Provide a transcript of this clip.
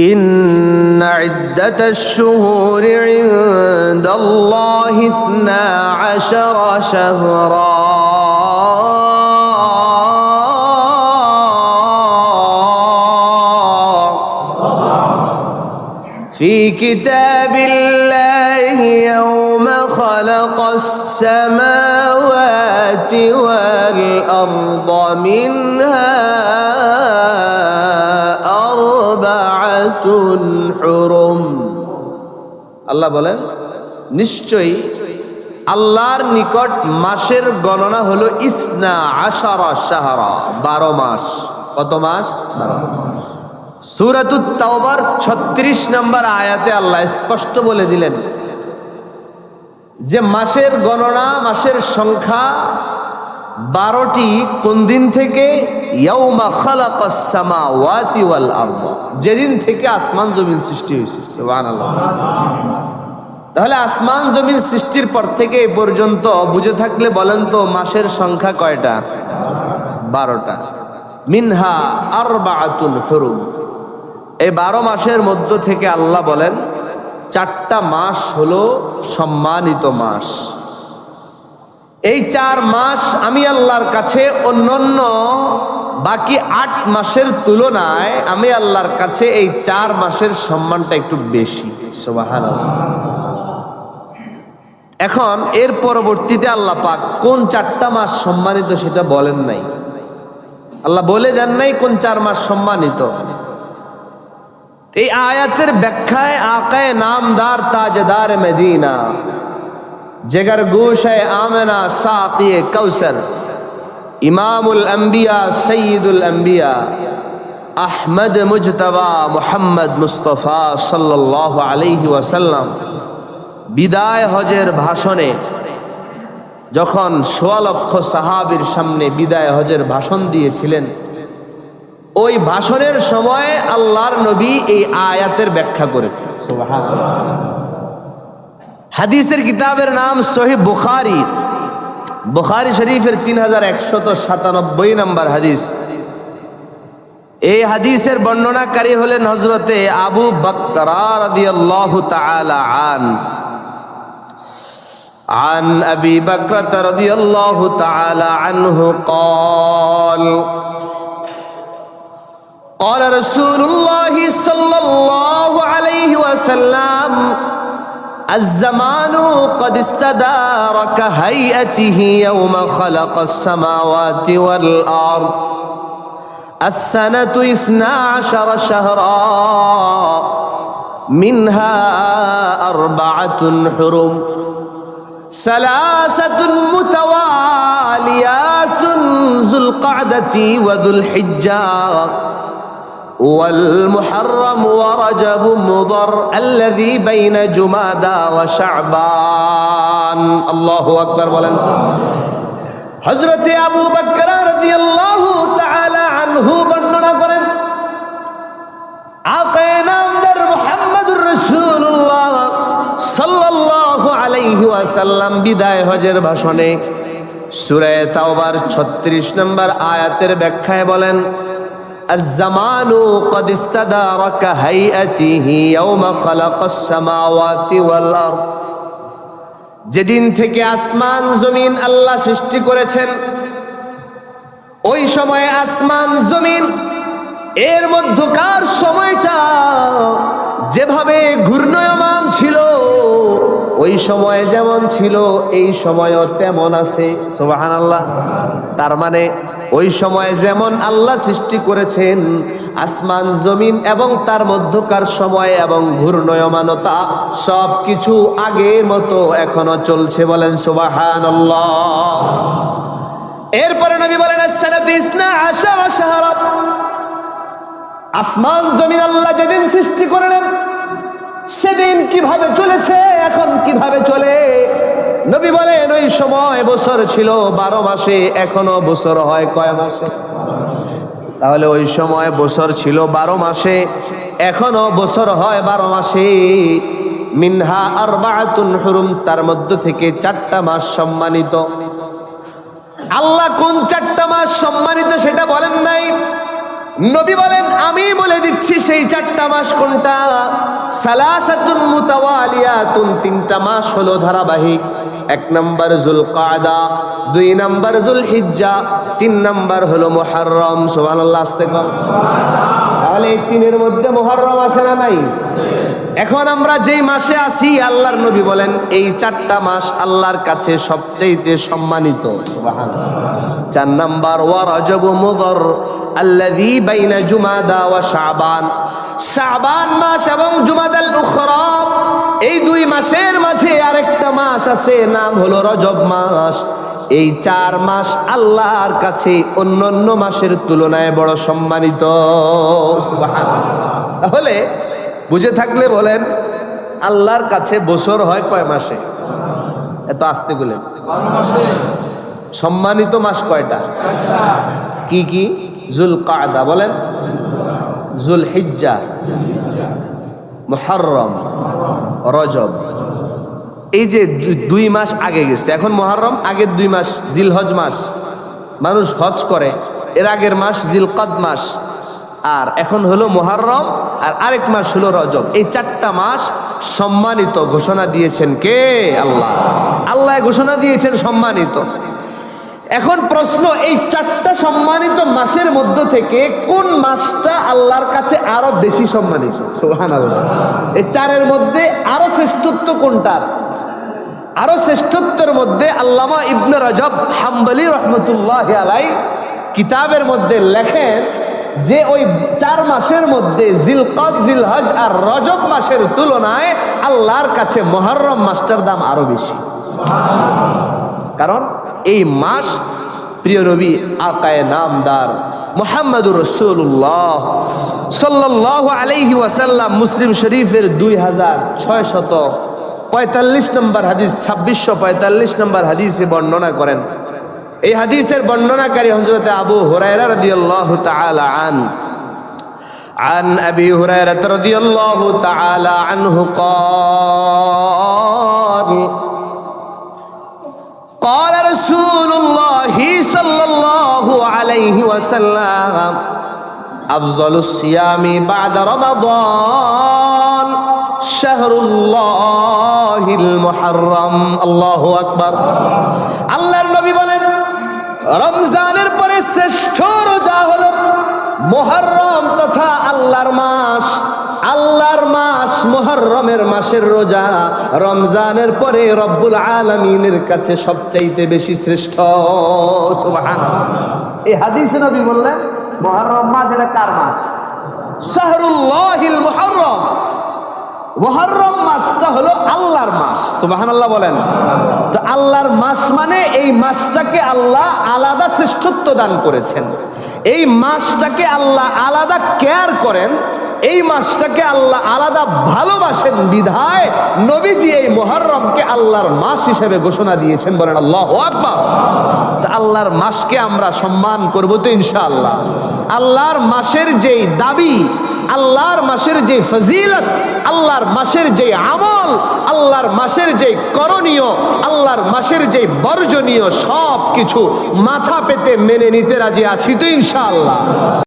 إن عدة الشهور عند الله 12 شهرا في كتاب الله يوم خلق السماوات والأرض منها أربعة حرم আল্লাহ বলেন নিশ্চয়ই আল্লাহর নিকট মাসের গণনা হলো 12 শাহরা 12 মাস। কত মাস? 12 মাস। সূরাতুত তাওবার 36 নম্বর আয়াতে আল্লাহ স্পষ্ট বলে দিলেন যে মাসের গণনা, মাসের সংখ্যা 12টি। কোন দিন থেকে? ইয়াউমা খালাকাস সামাওয়াতি ওয়াল আরদ, যেদিন থেকে আসমান জমিন সৃষ্টি হয়েছে। সুবহানাল্লাহ। তাহলে আসমান জমিন সৃষ্টির পর থেকে এই পর্যন্ত বুঝে থাকলে বলেন তো মাসের সংখ্যা কয়টা? 12টা। মিনহা আরবাআতুন হুরুম, এই 12 মাসের মধ্য থেকে আল্লাহ বলেন 4টা মাস হলো সম্মানিত মাস। এই 4 মাস আমি আল্লাহর কাছে অন্যান্য বাকি 8 মাসের তুলনায় আমি আল্লাহর কাছে এই 4 মাসের সম্মানটা একটু বেশি। সুবহানাল্লাহ। এখন এর পরবর্তীতে আল্লাহ পাক কোন 4টা মাস সম্মানিত সেটা বলেন নাই। আল্লাহ বলে দেন নাই কোন 4 মাস সম্মানিত। এই আয়াতের ব্যাখ্যায় আকায়ে নামদার তাজদার মদিনা, जिगर गोशे आमना साक़िए कौसर, इमामुल अंबिया सय्यिदुल अंबिया अहमद मुजतबा मुहम्मद मुस्तफ़ा सल्लल्लाहु अलैहि वसल्लम বিদায় হজের ভাষণে যখন ১৬ লক্ষ সাহাবীর সামনে বিদায় হজের ভাষণ দিয়েছিলেন, ওই ভাষণের সময় আল্লাহর নবী এই আয়াতের ব্যাখ্যা করেছেন। সুবহানাল্লাহ। হাদিসের কিতাবের নাম সহিহ বুখারী, বুখারী শরীফের 3197 নম্বর হাদিস। এই হাদিসের বর্ণনাকারী হলেন হযরতে আবু বকর রাদিয়াল্লাহু তাআলা عن أبي بكرة رضي الله تعالى عنه قال قال رسول الله صلى الله عليه وسلم الزمان قد استدار كهيئته يوم خلق السماوات والأرض السنة 12 شهرا منها 4 حرم 3 متواليات ذو القعدة وذو الحجة والمحرم ورجب مضر الذي بين جمادى وشعبان। الله أكبر বলেন। হযরত আবু বকর রাদিয়াল্লাহু তাআলা আনহু বর্ণনা করেন, আকায়ে নামদার মুহাম্মদুর রাসূলুল্লাহ সাল্লাল্লাহু আলাইহি ওয়াসাল্লাম বিদায় হজের ভাষণে সূরা তাওবার 36 নম্বর আয়াতের ব্যাখ্যায় বলেন, الزمان قد استدار كهيئته يوم خلق السماوات والأرض, যেদিন থেকে আসমান জমিন আল্লাহ সৃষ্টি করেছেন ওই সময়ে আসমান জমিন এর মধ্যকার সময়টা যেভাবে ঘূর্ণয়মান ছিল, ওই সময় যেমন ছিল এই সময়ও তেমন আছে। সুবহানাল্লাহ। তার মানে ওই সময় যেমন আল্লাহ সৃষ্টি করেছেন আসমান জমিন এবং তার মধ্যকার সময় এবং ঘূর্ণয়মানতা সবকিছু আগের মতো এখনো চলছে। বলেন সুবহানাল্লাহ। এরপরে নবী বলেন as-sanatu 12 শাহরা, আসমান জমিন আল্লাহ যেদিন সৃষ্টি করলেন সেদিন কিভাবে চলেছে, এখন কিভাবে চলে। নবী বলেন ওই সময় বছর ছিল 12 মাসে, এখনো বছর হয় কয় মাসে? তাহলে ওই সময় বছর ছিল 12 মাসে, এখনো বছর হয় 12 মাসে। মিনহা 4 হুরুম, তার মধ্য থেকে 4টা মাস সম্মানিত। আল্লাহ কোন 4টা মাস সম্মানিত সেটা বলেন নাই। নবী বলেন আমি বলে দিচ্ছি সেই 4টা মাস কোনটা। সালাসাতুন মুতাওয়ালিয়াতুন, 3টা মাস হলো ধারাবাহিক। 1 নাম্বার যুলকাদা, 2 নাম্বার যুলহিজ্জা, 3 নাম্বার হলো মুহররম। সুবহানাল্লাহ, আস্তে কর। তাহলে এই 3-এর মধ্যে মুহররম আছে না নাই? এখন আমরা যেই মাসে আছি, আল্লাহর নবী বলেন এই 4টা মাস আল্লাহর কাছে সবচেয়ে সম্মানিত। সুবহানাল্লাহ। 4 নাম্বার ওয়া রজব মুদর আল্লাযী বাইনা জুমাদা ওয়া শাবান। শাবান মাস এবং জুমাদাল উখরা, এই 2 মাসের মাঝে আরেকটা মাস আছে, নাম হলো রজব মাস। এই 4 মাস আল্লাহর কাছে অন্যান্য মাসের তুলনায় বড় সম্মানিত। সুবহানাল্লাহ। তাহলে বুঝে থাকলে বলেন আল্লাহর কাছে বছর হয় কয় মাসে? এত আস্তে বলে। 12 মাসে। সম্মানিত মাস কয়টা? 4টা। কি কি? যুলকাদা বলেন, যুলহিজ্জা, মুহররম, রজব। এই যে 2 মাস আগে গেছে, এখন মুহররম, আগের 2 মাস জিলহজ মাস, মানুষ হজ করে, এর আগের মাস জিলকদ মাস, আর এখন হলো মুহররম, আর আরেক মাস হলো রজব। এই 4টা মাস সম্মানিত ঘোষণা দিয়েছেন কে? আল্লাহ। আল্লাহ ঘোষণা দিয়েছেন সম্মানিত। এখন প্রশ্ন, এই 4টা সম্মানিত মাসের মধ্য থেকে কোন মাসটা আল্লাহর কাছে আরো বেশি সম্মানিত? সুবহানাল্লাহ। এই 4-এর মধ্যে আরো শ্রেষ্ঠত্ব কোনটার? আরো শ্রেষ্ঠত্বের মধ্যে আল্লামা ইবনে রজব হাম্বলি রাহমাতুল্লাহি আলাইহি কিতাবের মধ্যে লেখেন যে ওই 4 মাসের মধ্যে জিলকদ, জিলহজ আর রজব মাসের তুলনায় আল্লাহর কাছে মুহররম মাসটার দাম আরো বেশি। কারণ এই মাস প্রিয় নবী আকায়ে নামদার মুহাম্মদুর রাসূলুল্লাহ সাল্লাল্লাহু আলাইহি ওয়াসাল্লাম মুসলিম শরীফের 2645 নম্বর হাদিস, 2645 নম্বর হাদিসে বর্ণনা করেন। এই হাদিসের বর্ণনাকারী হযরত আবু হুরায়রা রাদিয়াল্লাহু তাআলা عن أبي هريرة رضي الله تعالى عنه قال رسول الله صلى الله عليه وسلم أفضل الصيام بعد رمضان شهر الله المحرم الله أكبر আল্লাহর নবী বলেন রমজানের পরে শ্রেষ্ঠ রোজা হলো মুহররম তথা আল্লাহর মাস। আল্লাহর মাস মুহররমের মাসের রোজা রমজানের পরে রব্বুল আলামিনের কাছে সবচাইতে বেশি শ্রেষ্ঠ। সুবহানাল্লাহ। এই হাদিসে নবী বললেন মুহররম মাস এটা কার মাস? শাহরুল্লাহিল মুহররম। মুহররম মাসটা হলো আল্লাহর মাস। সুবহানাল্লাহ বলেন। তো আল্লাহর মাস মানে এই মাসটাকে আল্লাহ আলাদা শ্রেষ্ঠত্ব দান করেছেন, এই মাসটাকে আল্লাহ আলাদা কেয়ার করেন, এই মাসটাকে আল্লাহ আলাদা ভালোবাসেন বিধায় নবীজি এই মুহররমকে আল্লাহর মাস হিসেবে ঘোষণা দিয়েছেন। বলেন আল্লাহু আকবার। তা আল্লাহর মাসকে আমরা সম্মান করব তো ইনশাআল্লাহ। আল্লাহর মাসের যেই দাবি, আল্লাহর মাসের যে ফজিলত, আল্লাহর মাসের যে আমল, আল্লাহর মাসের যে করণীয়, আল্লাহর মাসের যে বর্জনীয়, সব কিছু মাথা পেতে মেনে নিতে রাজি আছি তো ইনশাআল্লাহ।